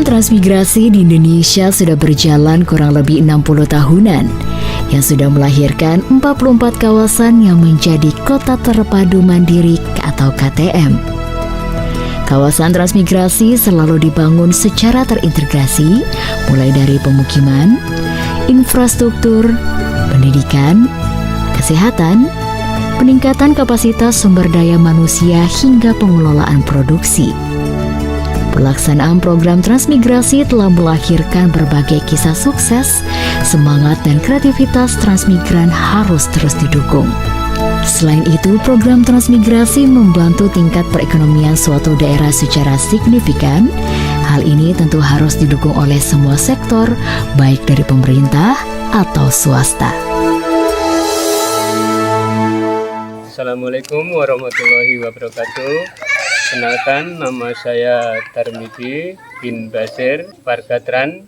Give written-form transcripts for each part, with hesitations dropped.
Program transmigrasi di Indonesia sudah berjalan kurang lebih 60 tahunan, yang sudah melahirkan 44 kawasan yang menjadi Kota Terpadu Mandiri atau KTM. Kawasan transmigrasi selalu dibangun secara terintegrasi, mulai dari pemukiman, infrastruktur, pendidikan, kesehatan, peningkatan kapasitas sumber daya manusia hingga pengelolaan produksi. Pelaksanaan program transmigrasi telah melahirkan berbagai kisah sukses, semangat dan kreativitas transmigran harus terus didukung. Selain itu, program transmigrasi membantu tingkat perekonomian suatu daerah secara signifikan. Hal ini tentu harus didukung oleh semua sektor, baik dari pemerintah atau swasta. Assalamualaikum warahmatullahi wabarakatuh. Kenalkan, nama saya Tarmidi bin Basir, warga Tran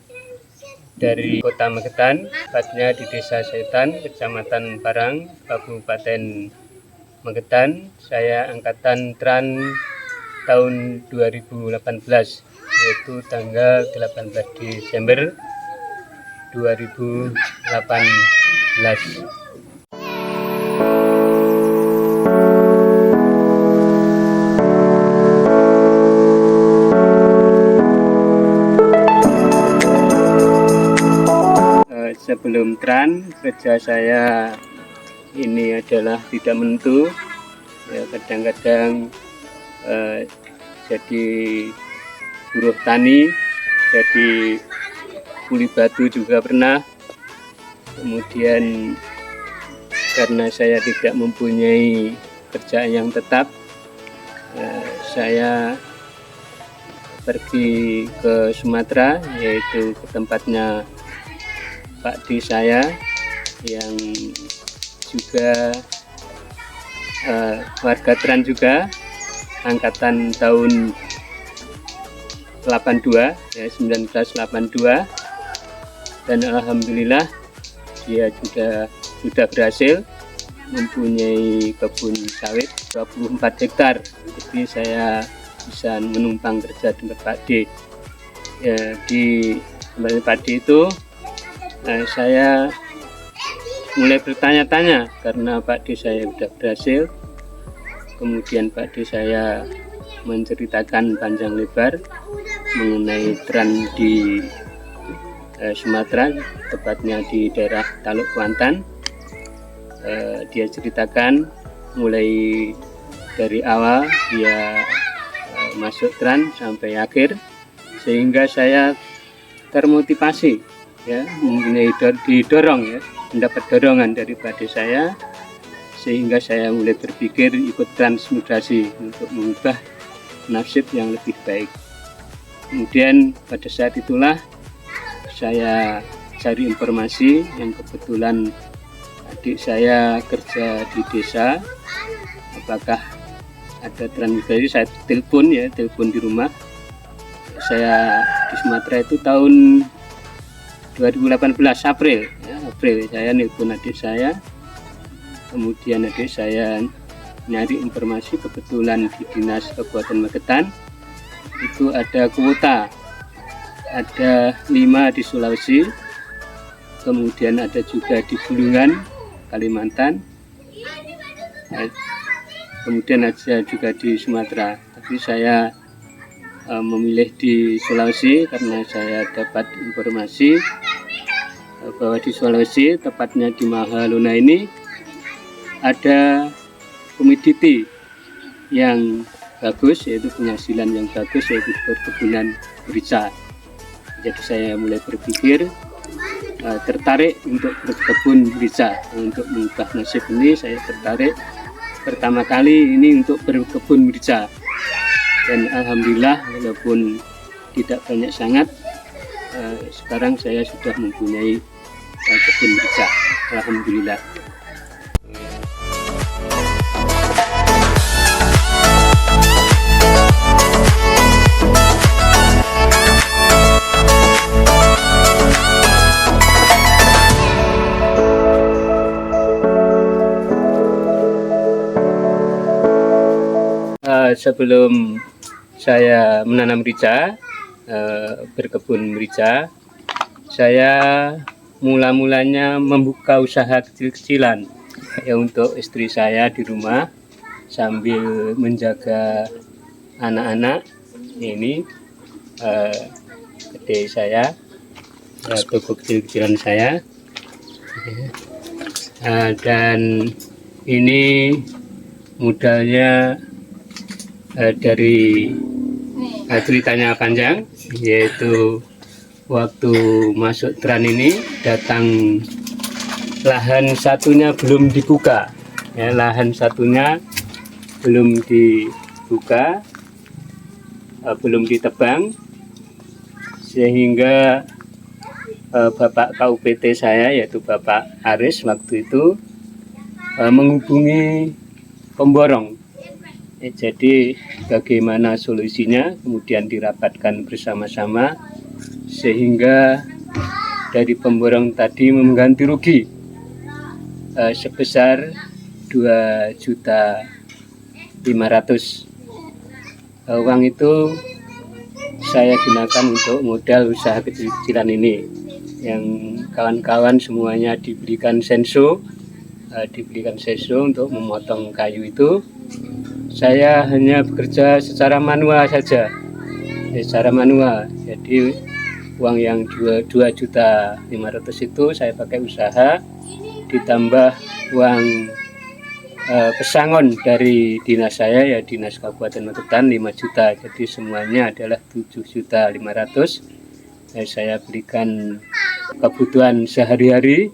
dari Kota Magetan, tepatnya di Desa Setan, Kecamatan Parang, Kabupaten Magetan. Saya angkatan Tran tahun 2018, yaitu tanggal 18 Desember 2018. Sebelum Tran, kerja saya ini adalah tidak menentu, ya, kadang-kadang jadi buruh tani, jadi kuli batu juga pernah. Kemudian karena saya tidak mempunyai kerjaan yang tetap, saya pergi ke Sumatera, yaitu ke tempatnya Pak D saya yang juga warga Tran juga, angkatan tahun 82, ya, 1982, dan alhamdulillah dia sudah berhasil mempunyai kebun sawit 24 hektar. Jadi saya bisa menumpang kerja di tempat Pak D. Ya, di tempat Pak D itu saya mulai bertanya-tanya karena Pak D saya sudah berhasil. Kemudian Pak D saya menceritakan panjang lebar mengenai Tran di Sumatera, tepatnya di daerah Taluk Kuantan. Dia ceritakan mulai dari awal dia masuk Tran sampai akhir, sehingga saya termotivasi, ya, didorong, ya, mendapat dorongan daripada saya, sehingga saya mulai berpikir ikut transmigrasi untuk mengubah nasib yang lebih baik. Kemudian pada saat itulah saya cari informasi, yang kebetulan adik saya kerja di desa, apakah ada transmigrasi. Saya telepon di rumah. Saya di Sumatera itu tahun 2018 April saya nelpon adik saya. Kemudian adik saya nyari informasi, kebetulan di Dinas Kabupaten Magetan itu ada kuota, ada 5 di Sulawesi, kemudian ada juga di Bulungan, Kalimantan, kemudian ada juga di Sumatera. Tapi saya memilih di Sulawesi karena saya dapat informasi bahwa di Sulawesi, tepatnya di Mahalona ini, ada komoditi yang bagus, yaitu penghasilan yang bagus, yaitu perkebunan merica. Jadi saya mulai berpikir tertarik untuk berkebun merica. Untuk mengubah nasib ini saya tertarik pertama kali ini untuk berkebun merica. Dan alhamdulillah, walaupun tidak banyak sangat, sekarang saya sudah mempunyai kebun merica, alhamdulillah. Sebelum saya menanam merica, berkebun merica. Saya mulanya membuka usaha kecil-kecilan ya untuk istri saya di rumah sambil menjaga anak-anak. Ini gede saya, toko kecil-kecilan saya. Dan ini modalnya dari ceritanya panjang, yaitu waktu masuk Tran ini datang lahan satunya belum dibuka, ya, lahan satunya belum dibuka, belum ditebang, sehingga Bapak KUPT saya yaitu Bapak Aris waktu itu menghubungi pemborong. Jadi bagaimana solusinya kemudian dirapatkan bersama-sama sehingga dari pemborong tadi mengganti rugi sebesar 2.500.000. Uang itu saya gunakan untuk modal usaha kecil-kecilan ini, yang kawan-kawan semuanya diberikan senso untuk memotong kayu itu. Saya hanya bekerja secara manual saja, jadi uang yang 2.500.000 itu saya pakai usaha, ditambah uang pesangon dari dinas saya, ya Dinas Kabupaten Magetan 5 juta, jadi semuanya adalah 7.500.000. Saya belikan kebutuhan sehari-hari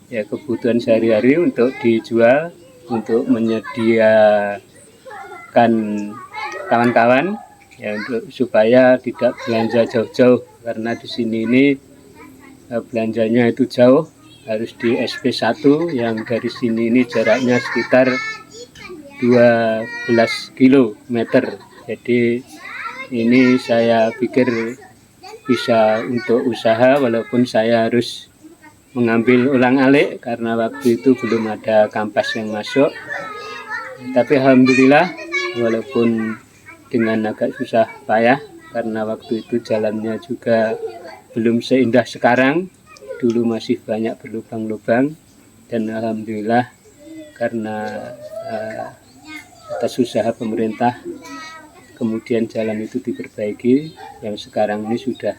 untuk dijual, untuk menyediakan kawan-kawan ya, supaya tidak belanja jauh-jauh, karena di sini ini belanjanya itu jauh, harus di SP1 yang dari sini ini jaraknya sekitar 12 km. Jadi ini saya pikir bisa untuk usaha, walaupun saya harus mengambil ulang-alik karena waktu itu belum ada kampas yang masuk. Tapi alhamdulillah, walaupun dengan agak susah payah karena waktu itu jalannya juga belum seindah sekarang, dulu masih banyak berlubang-lubang, dan alhamdulillah karena atas usaha pemerintah kemudian jalan itu diperbaiki, yang sekarang ini sudah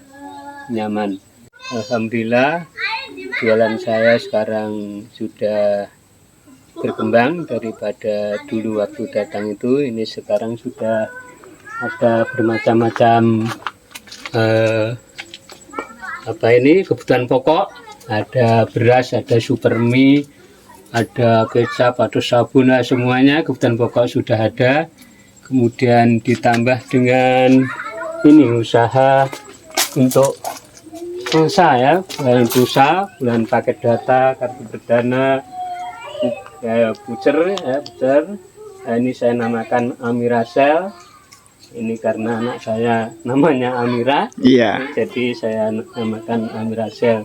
nyaman. Alhamdulillah jualan saya sekarang sudah berkembang daripada dulu waktu datang itu. Ini sekarang sudah ada bermacam-macam kebutuhan pokok, ada beras, ada supermie, ada kecap, ada sabun, semuanya kebutuhan pokok sudah ada. Kemudian ditambah dengan ini usaha untuk pulsa, ya, bulan pulsa, bulan paket data, kartu berdana, voucher. Nah, ini saya namakan Amirasel. Ini karena anak saya namanya Amira, jadi saya namakan Amirasel.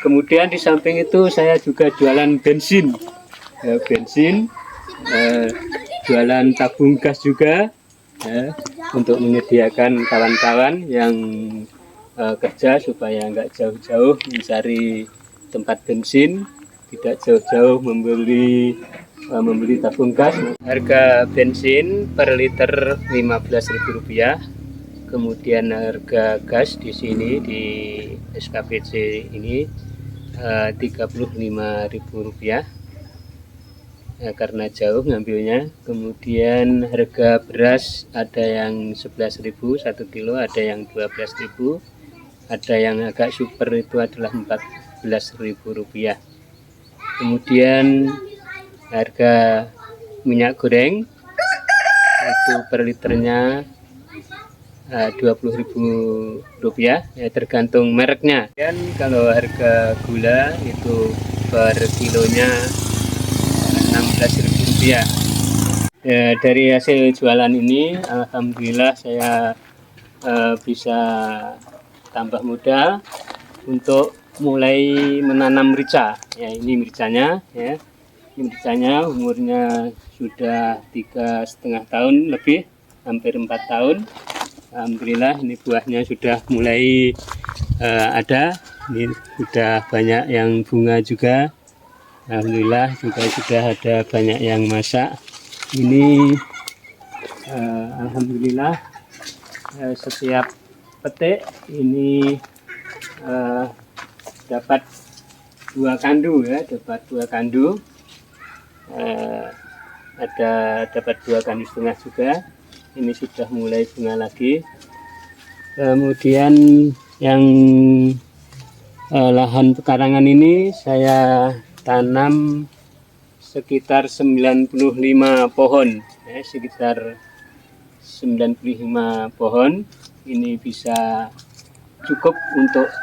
Kemudian di samping itu saya juga jualan bensin, jualan tabung gas juga, untuk menyediakan kawan-kawan yang kerja supaya nggak jauh-jauh mencari tempat bensin, tidak jauh-jauh membeli tabung gas. Harga bensin per liter Rp15.000. Kemudian harga gas di sini di SKPC ini Rp35.000. Karena jauh ngambilnya. Kemudian harga beras ada yang 11.000 1 kilo, ada yang 12.000, ada yang agak super itu adalah Rp14.000. Kemudian harga minyak goreng itu per liternya Rp20.000, ya, tergantung mereknya. Dan kalau harga gula itu per kilonya Rp16.000. Ya, dari hasil jualan ini alhamdulillah saya bisa tambah modal untuk mulai menanam merica. Ya, ini mericanya, ya. Ini mericanya umurnya sudah 3,5 tahun lebih, hampir 4 tahun. Alhamdulillah ini buahnya sudah mulai ada. Ini sudah banyak yang bunga juga. Alhamdulillah juga sudah ada banyak yang masak. Ini alhamdulillah setiap petik ini dapat 2 kandu ya, dapat 2 kandu. Ada dapat 2 kandu setengah juga. Ini sudah mulai bunga lagi. Kemudian yang lahan pekarangan ini saya tanam sekitar 95 pohon ya, sekitar 95 pohon. Ini bisa cukup untuk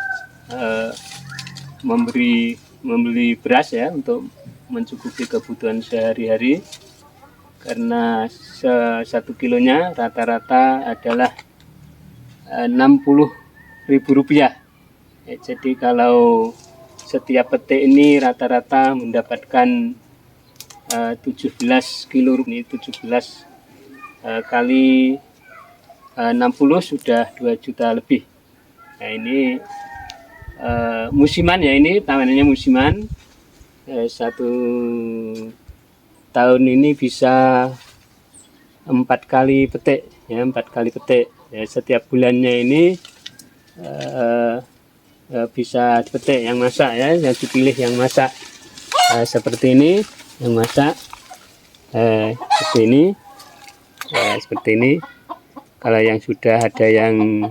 membeli beras ya, untuk mencukupi kebutuhan sehari-hari, karena 1 kilonya rata-rata adalah Rp60.000 ya. Jadi kalau setiap petik ini rata-rata mendapatkan 17 kilo, ini 17 kali 60 sudah 2 juta lebih. Nah ini musiman ya, ini tanannya musiman. 1 tahun ini bisa 4 kali petik ya, 4 kali petik ya. Setiap bulannya ini bisa petik yang masak ya, yang dipilih yang masak. Seperti ini yang masak, seperti ini, seperti ini. Kalau yang sudah ada yang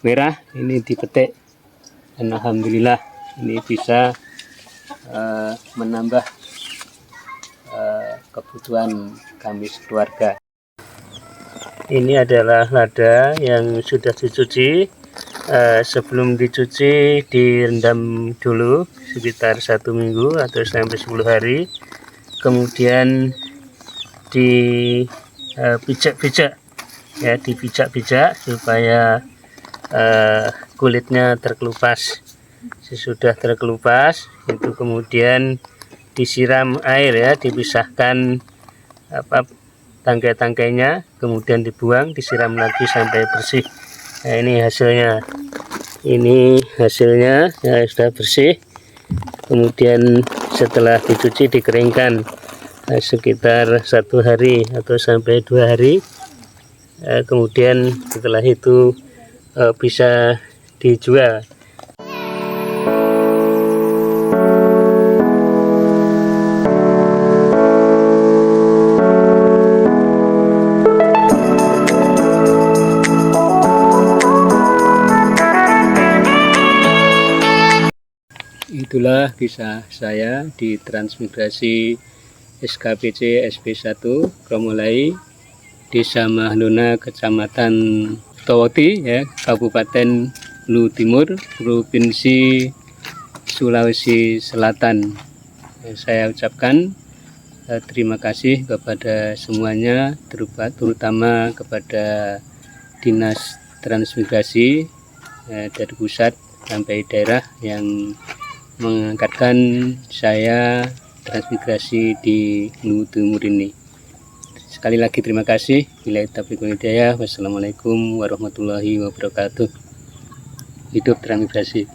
merah ini dipetik, dan alhamdulillah ini bisa menambah kebutuhan kami keluarga. Ini adalah lada yang sudah dicuci. Sebelum dicuci direndam dulu sekitar 1 minggu atau sampai 10 hari. Kemudian dipijak-pijak ya, dipijak-pijak supaya kulitnya terkelupas. Sesudah terkelupas itu kemudian disiram air ya, dipisahkan tangkai-tangkainya, kemudian dibuang, disiram lagi sampai bersih. Nah ini hasilnya, ya, sudah bersih. Kemudian setelah dicuci dikeringkan sekitar 1 hari atau sampai 2 hari. Kemudian setelah itu bisa dijual. Itulah kisah saya di transmigrasi SKPC SP1 Kromolai, Desa Mahlona, Kecamatan Towoti ya, Kabupaten Lu Timur, Provinsi Sulawesi Selatan. Saya ucapkan terima kasih kepada semuanya, terutama kepada Dinas Transmigrasi dari pusat sampai daerah yang mengangkatkan saya transmigrasi di Lu Timur ini. Sekali lagi terima kasih. Billahi taufiq wal hidayah. Wassalamualaikum warahmatullahi wabarakatuh. Hidup transmigrasi.